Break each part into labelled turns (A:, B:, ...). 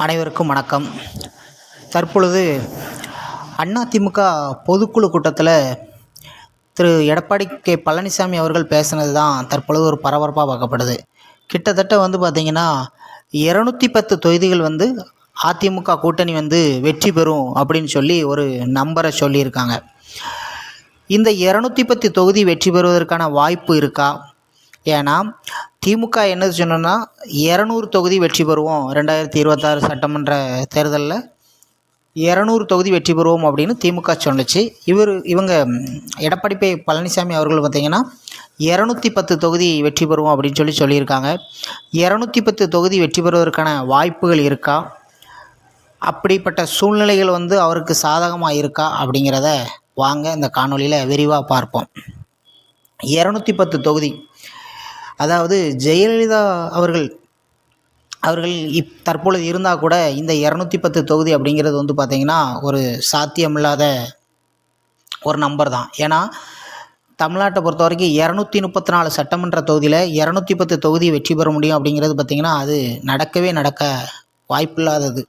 A: அனைவருக்கும் வணக்கம். தற்பொழுது அதிமுக பொதுக்குழு கூட்டத்தில் திரு எடப்பாடி பழனிசாமி அவர்கள் பேசினது தான் தற்பொழுது ஒரு பரபரப்பாக பார்க்கப்படுது. கிட்டத்தட்ட பார்த்திங்கன்னா 210 தொகுதிகள் அதிமுக கூட்டணி வெற்றி பெறும் அப்படின்னு சொல்லி ஒரு நம்பரை சொல்லியிருக்காங்க. இந்த 210 தொகுதி வெற்றி பெறுவதற்கான வாய்ப்பு இருக்கா? ஏன்னா திமுக என்னது சொன்னோன்னா 200 தொகுதி வெற்றி பெறுவோம், 2026 சட்டமன்ற தேர்தலில் 200 தொகுதி வெற்றி பெறுவோம் அப்படின்னு திமுக சொன்னிச்சு. இவங்க எடப்பாடி பழனிசாமி அவர்கள் பார்த்திங்கன்னா 210 தொகுதி வெற்றி பெறுவோம் அப்படின்னு சொல்லியிருக்காங்க. 210 தொகுதி வெற்றி பெறுவதற்கான வாய்ப்புகள் இருக்கா? அப்படிப்பட்ட சூழ்நிலைகள் அவருக்கு சாதகமாக இருக்கா அப்படிங்கிறத வாங்க இந்த காணொலியில் விரிவாக பார்ப்போம். 210 தொகுதி, அதாவது ஜெயலலிதா அவர்கள் தற்பொழுது இருந்தால் கூட இந்த 210 தொகுதி அப்படிங்கிறது பார்த்திங்கன்னா ஒரு சாத்தியமில்லாத ஒரு நம்பர் தான். ஏன்னா தமிழ்நாட்டை பொறுத்த வரைக்கும் 234 சட்டமன்ற தொகுதியில் 210 தொகுதி வெற்றி பெற முடியும் அப்படிங்கிறது பார்த்திங்கன்னா அது நடக்க வாய்ப்பில்லாதது.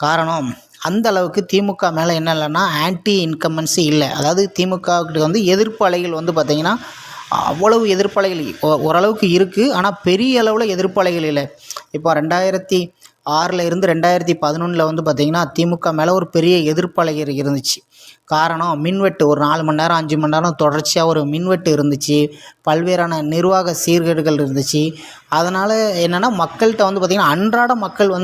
A: காரணம், அந்த அளவுக்கு திமுக மேலே என்ன இல்லைன்னா ஆன்டி இன்கம்பன்சி இல்லை. அதாவது திமுகவுக்கு எதிர்ப்பு அலைகள் பார்த்திங்கன்னா அவ்வளவு எதிர்ப்பலைகள் ஓரளவுக்கு இருக்குது, ஆனால் பெரிய அளவில் எதிர்ப்பலைகள் இல்லை. இப்போ 2006 இருந்து 2011 பார்த்திங்கன்னா திமுக மேலே ஒரு பெரிய எதிர்ப்பலைகள் இருந்துச்சு. காரணம், மின்வெட்டு ஒரு 4 மணி நேரம் 5 மணி நேரம் தொடர்ச்சியாக ஒரு மின்வெட்டு இருந்துச்சு, பல்வேறான நிர்வாக சீர்கேடுகள் இருந்துச்சு. அதனால் என்னென்னா மக்கள்கிட்ட பார்த்திங்கன்னா அன்றாட மக்கள்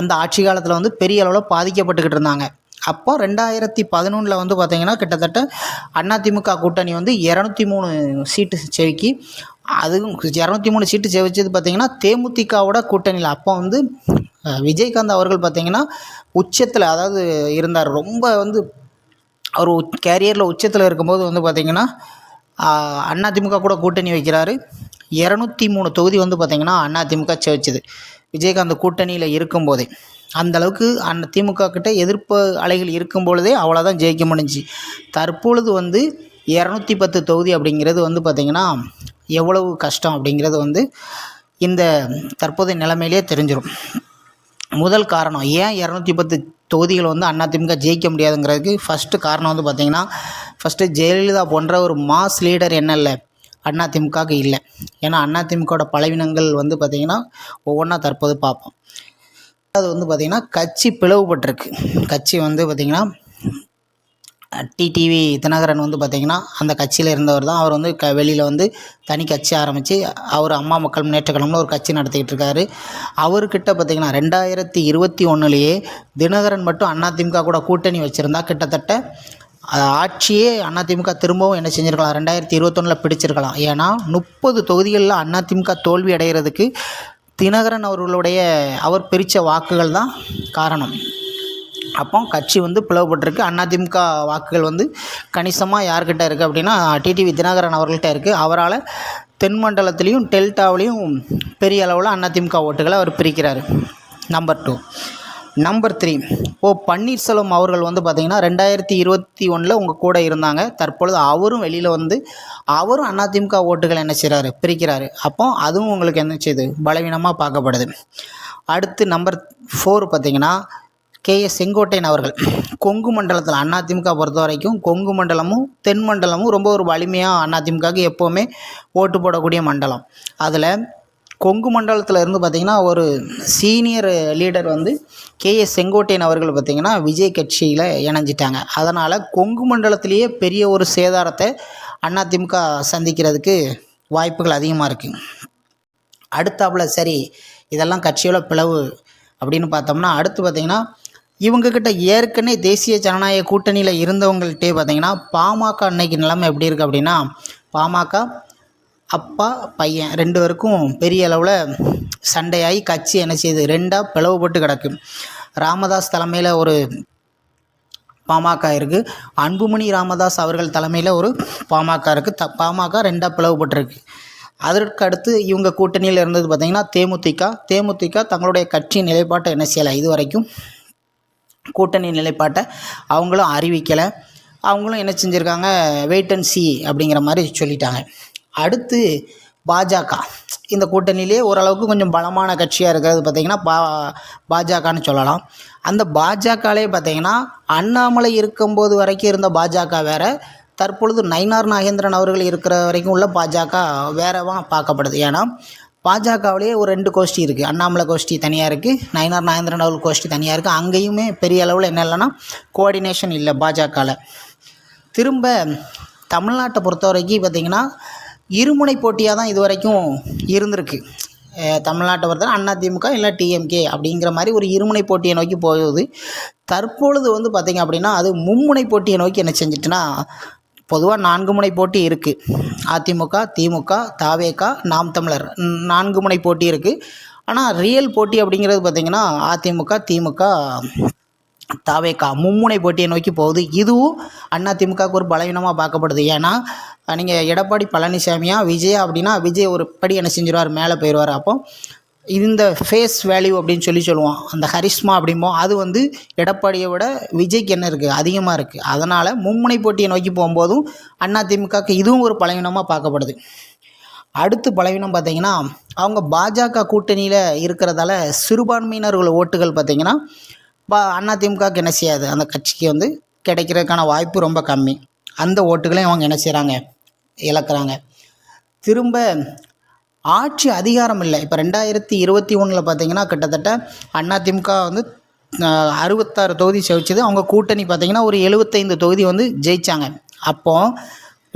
A: அந்த ஆட்சி காலத்தில் பெரிய அளவில் பாதிக்கப்பட்டுக்கிட்டு இருந்தாங்க. அப்போ 2011 பார்த்திங்கன்னா கிட்டத்தட்ட அதிமுக கூட்டணி 203 சீட்டு செவிக்கி, அதுவும் 203 சீட்டு செவிச்சது பார்த்திங்கன்னா தேமுதிகவோட கூட்டணியில். அப்போ விஜயகாந்த் அவர்கள் பார்த்திங்கன்னா உச்சத்தில், அதாவது இருந்தார். ரொம்ப அவர் கேரியரில் உச்சத்தில் இருக்கும்போது பார்த்திங்கன்னா அதிமுக கூட கூட்டணி வைக்கிறாரு. 203 தொகுதி பார்த்திங்கன்னா அதிமுக செவிச்சது விஜயகாந்த் கூட்டணியில் இருக்கும்போதே. அந்தளவுக்கு திமுக கிட்ட எதிர்ப்பு அலைகள் இருக்கும் பொழுதே அவ்வளோதான் ஜெயிக்க முடிஞ்சிச்சு. தற்பொழுது 210 தொகுதி அப்படிங்கிறது பார்த்திங்கன்னா எவ்வளவு கஷ்டம் அப்படிங்கிறது இந்த தற்போதைய நிலைமையிலே தெரிஞ்சிடும். முதல் காரணம், ஏன் 210 தொகுதிகள் அதிமுக ஜெயிக்க முடியாதுங்கிறதுக்கு ஃபஸ்ட்டு காரணம் பார்த்திங்கன்னா, ஃபஸ்ட்டு ஜெயலலிதா போன்ற ஒரு மாஸ் லீடர் என்ன இல்லை அதிமுகவுக்கு இல்லை. ஏன்னா அதிமுகவோட பலவீனங்கள் பார்த்திங்கன்னா ஒவ்வொன்றா தற்போது பார்ப்போம். அது பார்த்திங்கன்னா கட்சி பிளவுபட்டிருக்கு. கட்சி பார்த்திங்கன்னா டிடிவி தினகரன் பார்த்திங்கன்னா அந்த கட்சியில் இருந்தவர் தான். அவர் வெளியில் தனி கட்சி ஆரம்பித்து அவர் அம்மா மக்கள் முன்னேற்ற கழகம்னு ஒரு கட்சி நடத்திக்கிட்டு இருக்காரு. அவர்கிட்ட பார்த்திங்கன்னா 2021 தினகரன் மட்டும் அதிமுக கூட கூட்டணி வச்சுருந்தா கிட்டத்தட்ட ஆட்சியே அதிமுக திரும்பவும் என்ன செஞ்சுருக்கலாம், 2021 பிடிச்சிருக்கலாம். ஏன்னா 30 தொகுதிகளில் அதிமுக தோல்வி அடைகிறதுக்கு தினகரன் அவர் பிரித்த வாக்குகள் தான் காரணம். அப்போ கட்சி பிளவுபட்டிருக்கு. அதிமுக வாக்குகள் கணிசமாக யார்கிட்ட இருக்குது அப்படின்னா டிடிவி தினகரன் அவர்கள்ட்ட இருக்குது. அவரால் தென் மண்டலத்துலேயும் டெல்டாவிலையும் பெரிய அளவில் அதிமுக ஓட்டுகளை அவர் பிரிக்கிறார். நம்பர் 2. நம்பர் 3, பன்னீர்செல்வம் அவர்கள் பார்த்திங்கன்னா 2021 உங்கள் கூட இருந்தாங்க. தற்பொழுது அவரும் வெளியில் அவரும் அதிமுக ஓட்டுகளை என்ன செய்கிறாரு, பிரிக்கிறாரு. அப்போ அதுவும் உங்களுக்கு என்ன செய்யுது, பலவீனமாக பார்க்கப்படுது. அடுத்து நம்பர் 4 பார்த்திங்கன்னா செங்கோட்டையன் அவர்கள். கொங்கு மண்டலத்தில் அதிமுக பொறுத்த வரைக்கும் கொங்கு மண்டலமும் தென் மண்டலமும் ரொம்ப ஒரு வலிமையாக அதிமுகவுக்கு எப்போவுமே ஓட்டு போடக்கூடிய மண்டலம். அதில் கொங்கு மண்டலத்தில் இருந்து பார்த்திங்கன்னா ஒரு சீனியர் லீடர் செங்கோட்டையன் அவர்கள் பார்த்திங்கன்னா விஜய் கட்சியில் இணைஞ்சிட்டாங்க. அதனால் கொங்கு மண்டலத்திலேயே பெரிய ஒரு சேதாரத்தை அதிமுக சந்திக்கிறதுக்கு வாய்ப்புகள் அதிகமாக இருக்குது. அடுத்தாப்புல சரி இதெல்லாம் கட்சியோட பிளவு அப்படின்னு பார்த்தோம்னா, அடுத்து பார்த்திங்கன்னா இவங்கக்கிட்ட ஏற்கனவே தேசிய ஜனநாயக கூட்டணியில் இருந்தவங்கள்ட்டே பார்த்திங்கன்னா பாமக அன்னைக்கு நிலைமை எப்படி இருக்குது அப்படின்னா, பாமக அப்பா பையன் 2 பேருக்கும் பெரிய அளவில் சண்டையாகி கட்சி என்ன செய்யுது, 2ஆக பிளவுபட்டு கிடக்கு. ராமதாஸ் தலைமையில் ஒரு பாமக இருக்குது, அன்புமணி ராமதாஸ் அவர்கள் தலைமையில் ஒரு பாமக இருக்குது. பாமக 2ஆக பிளவுபட்டுருக்கு. அதற்கு அடுத்து இவங்க கூட்டணியில் இருந்தது பார்த்திங்கன்னா தேமுதிக தங்களுடைய கட்சி நிலைப்பாட்டை என்ன செய்யலை, இது வரைக்கும் கூட்டணி நிலைப்பாட்டை அவங்களும் அறிவிக்கலை. அவங்களும் என்ன செஞ்சுருக்காங்க, வெயிட் அண்ட் சி அப்படிங்கிற மாதிரி சொல்லிட்டாங்க. அடுத்து பாஜக இந்த கூட்டணியிலே ஓரளவுக்கு கொஞ்சம் பலமான கட்சியாக இருக்கிறது பார்த்திங்கன்னா பாஜகன்னு சொல்லலாம். அந்த பாஜகலே பார்த்திங்கன்னா அண்ணாமலை இருக்கும்போது வரைக்கும் இருந்த பாஜக வேறு, தற்பொழுது நயினார் நாகேந்திரன் அவர்கள் இருக்கிற வரைக்கும் உள்ள பாஜக வேறவா பார்க்கப்படுது. ஏன்னா பாஜகவிலேயே ஒரு 2 கோஷ்டி இருக்குது. அண்ணாமலை கோஷ்டி தனியாக இருக்குது, நயினார் நாகேந்திரன் அவர்கள் கோஷ்டி தனியாக இருக்குது. அங்கேயுமே பெரிய அளவில் என்ன இல்லைன்னா கோஆர்டினேஷன் இல்லை பாஜகவில். திரும்ப தமிழ்நாட்டை பொறுத்த வரைக்கும் பார்த்திங்கன்னா இருமுனை போட்டியாக தான் இது வரைக்கும் இருந்திருக்கு. தமிழ்நாட்டை பொறுத்தவரை அதிமுக இல்லை டிஎம்கே அப்படிங்கிற மாதிரி ஒரு இருமுனை போட்டியை நோக்கி போகுது. தற்பொழுது வந்து பார்த்திங்க அப்படின்னா அது மும்முனை போட்டியை நோக்கி என்ன செஞ்சிட்டுனா, பொதுவாக 4 முனை போட்டி இருக்குது. அதிமுக, திமுக, தாவேக, நாம் தமிழர் 4 முனை போட்டி இருக்குது. ஆனால் ரியல் போட்டி அப்படிங்கிறது பார்த்திங்கன்னா அதிமுக, திமுக, தாவேகா மும்முனை போட்டியை நோக்கி போகுது. இதுவும் அதிமுகவுக்கு ஒரு பலவீனமாக பார்க்கப்படுது. ஏன்னா நீங்கள் எடப்பாடி பழனிசாமியா விஜயா அப்படின்னா விஜய் ஒரு படி என்ன செஞ்சிருவார், மேலே போயிடுவார். அப்போ இந்த ஃபேஸ் வேல்யூ அப்படின்னு சொல்லுவோம், அந்த ஹரிஸ்மா அப்படிம்போம், அது வந்து எடப்பாடியை விட விஜய்க்கு என்ன இருக்குது, அதிகமாக இருக்குது. அதனால் மும்முனை போட்டியை நோக்கி போகும்போதும் அதிமுகவுக்கு இதுவும் ஒரு பலவீனமாக பார்க்கப்படுது. அடுத்து பலவீனம் பார்த்திங்கன்னா அவங்க பாஜக கூட்டணியில் இருக்கிறதால சிறுபான்மையினர்கள் ஓட்டுகள் பார்த்திங்கன்னா அதிமுகவுக்கு என்ன செய்யாது, அந்த கட்சிக்கு வந்து கிடைக்கிறதுக்கான வாய்ப்பு ரொம்ப கம்மி. அந்த ஓட்டுகளையும் அவங்க என்ன செய்கிறாங்க, இழக்கிறாங்க. திரும்ப ஆட்சி அதிகாரம் இல்லை. இப்போ 2021 பார்த்திங்கன்னா கிட்டத்தட்ட அதிமுக வந்து 66 தொகுதி ஜெயிச்சது. அவங்க கூட்டணி பார்த்திங்கன்னா ஒரு 75 தொகுதி வந்து ஜெயித்தாங்க. அப்போது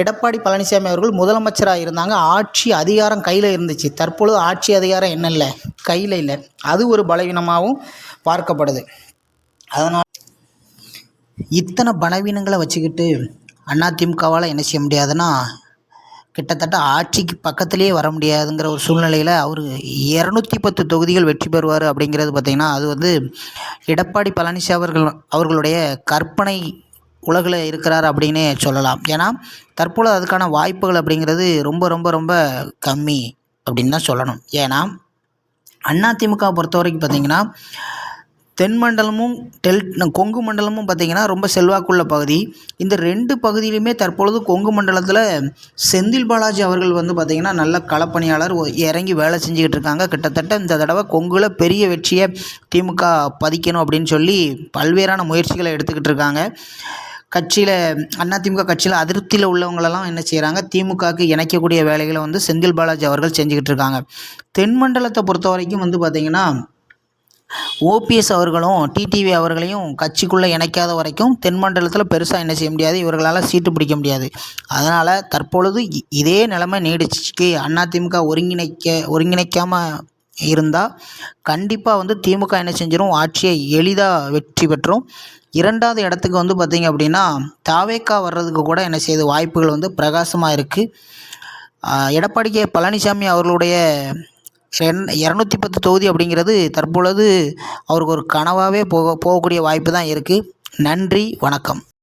A: எடப்பாடி பழனிசாமி அவர்கள் முதலமைச்சராக இருந்தாங்க. ஆட்சி அதிகாரம் கையில் இருந்துச்சு. தற்பொழுது ஆட்சி அதிகாரம் என்ன இல்லை, கையில் இல்லை. அது ஒரு பலவீனமாகவும் பார்க்கப்படுது. அதனால் இத்தனை பலவீனங்களை வச்சுக்கிட்டு அதிமுகவால் என்ன செய்ய முடியாதுன்னா, கிட்டத்தட்ட ஆட்சிக்கு பக்கத்துலேயே வர முடியாதுங்கிற ஒரு சூழ்நிலையில் அவர் 210 தொகுதிகள் வெற்றி பெறுவார் அப்படிங்கிறது பார்த்திங்கன்னா அது வந்து எடப்பாடி பழனிசாமி அவர்களுடைய கற்பனை உலகில் இருக்கிறார் அப்படின்னே சொல்லலாம். ஏன்னா தற்போது அதுக்கான வாய்ப்புகள் அப்படிங்கிறது ரொம்ப ரொம்ப ரொம்ப கம்மி அப்படின்னு தான் சொல்லணும். ஏன்னா அதிமுக பொறுத்த வரைக்கும் பார்த்திங்கன்னா தென்மண்டலமும் கொங்கு மண்டலமும் பார்த்திங்கன்னா ரொம்ப செல்வாக்குள்ள பகுதி. இந்த 2 பகுதியிலுமே தற்பொழுது கொங்கு மண்டலத்தில் செந்தில் பாலாஜி அவர்கள் வந்து பார்த்திங்கன்னா நல்ல களப்பணியாளர், இறங்கி வேலை செஞ்சுக்கிட்டு இருக்காங்க. கிட்டத்தட்ட இந்த தடவை கொங்குல பெரிய வெற்றியை திமுக பதிக்கணும் அப்படின்னு சொல்லி பல்வேறான முயற்சிகளை எடுத்துக்கிட்டு இருக்காங்க. கட்சியில் அதிமுக கட்சியில் அதிருப்தியில் உள்ளவங்களெல்லாம் என்ன செய்கிறாங்க, திமுகவுக்கு இணைக்கக்கூடிய வேலைகளை வந்து செந்தில் பாலாஜி அவர்கள் செஞ்சுக்கிட்டு இருக்காங்க. தென்மண்டலத்தை பொறுத்த வரைக்கும் வந்து பார்த்திங்கன்னா ஓபிஎஸ் அவர்களும் டிடிவி அவர்களையும் கட்சிக்குள்ளே இணைக்காத வரைக்கும் தென்மண்டலத்தில் பெருசாக என்ன செய்ய முடியாது, இவர்களால் சீட்டு பிடிக்க முடியாது. அதனால் தற்பொழுது இதே நிலைமை நீடிச்சுக்கு அதிமுக ஒருங்கிணைக்காமல் இருந்தால் கண்டிப்பாக வந்து திமுக என்ன செஞ்சிடும், ஆட்சியை எளிதாக வெற்றி பெற்றும் 2வது இடத்துக்கு வந்து பார்த்திங்க அப்படின்னா தாவேக்கா வர்றதுக்கு கூட என்ன செய்யுது, வாய்ப்புகள் வந்து பிரகாசமாக இருக்குது. எடப்பாடி பழனிசாமி அவர்களுடைய 210 தொகுதி அப்படிங்கிறது தற்பொழுது அவருக்கு ஒரு கனவாகவே போகக்கூடிய வாய்ப்பு தான் இருக்குது. நன்றி, வணக்கம்.